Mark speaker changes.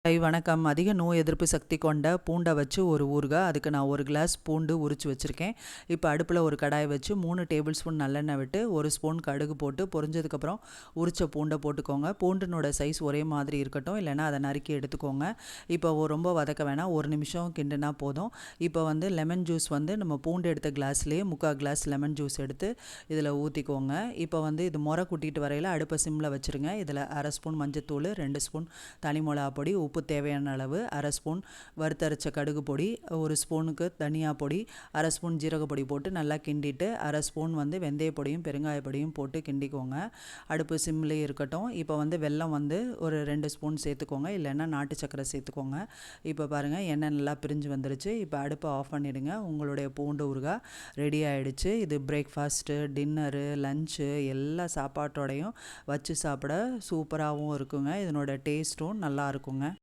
Speaker 1: வணக்கம். அதிக நோய் எதிர்ப்பு சக்தி கொண்ட பூண்டை வச்சு ஒரு ஊறுகாய். அதுக்கு நான் 1 கிளாஸ் பூண்டு உரித்து வச்சுருக்கேன். இப்போ அடுப்பில் ஒரு கடாய் வச்சு 3 டேபிள் ஸ்பூன் நல்லெண்ணெய் விட்டு 1 ஸ்பூன் கடுகு போட்டு பொரிஞ்சதுக்கப்புறம் உரித்த பூண்டை போட்டுக்கோங்க. பூண்டினோட சைஸ் ஒரே மாதிரி இருக்கட்டும், இல்லைனா அதை நறுக்கி எடுத்துக்கோங்க. இப்போ ரொம்ப வதக்க வேணாம், 1 நிமிஷம் கிண்டுனா போதும். இப்போ லெமன் ஜூஸ் நம்ம பூண்டு எடுத்த கிளாஸ்லேயே 3/4 கிளாஸ் லெமன் ஜூஸ் எடுத்து இதில் ஊற்றிக்கோங்க. இப்போ இது முறை கூட்டிகிட்டு வரையில் அடுப்பை சிம்மில் வச்சுருங்க. இதில் 1/2 ஸ்பூன் மஞ்சத்தூள், 2 ஸ்பூன் தனி மிளகா பொடி, உப்பு தேவையான அளவு, 1/2 ஸ்பூன் வறுத்தரைச்ச கடுகு பொடி, 1 ஸ்பூனுக்கு தனியா பொடி, 1/2 ஸ்பூன் ஜீரக பொடி போட்டு நல்லா கிண்டிட்டு 1/2 ஸ்பூன் வெந்தய பொடியும் பெருங்காய பொடியும் போட்டு கிண்டிக்கோங்க. அடுப்பு சிம்லேயே இருக்கட்டும். இப்போ வெல்லம் ஒரு 2 ஸ்பூன் சேர்த்துக்கோங்க, இல்லைன்னா நாட்டு சக்கரை சேர்த்துக்கோங்க. இப்போ பாருங்கள், எண்ணெய் நல்லா பிரிஞ்சு வந்துருச்சு. இப்போ அடுப்பை ஆஃப் பண்ணிவிடுங்க. உங்களுடைய பூண்டு ஊறுகாய் ரெடி ஆகிடுச்சு. இது பிரேக்ஃபாஸ்ட்டு, டின்னரு, லஞ்சு எல்லா சாப்பாட்டோடையும் வச்சு சாப்பிட சூப்பராகவும் இருக்குங்க. இதனோட டேஸ்ட்டும் நல்லா இருக்குங்க.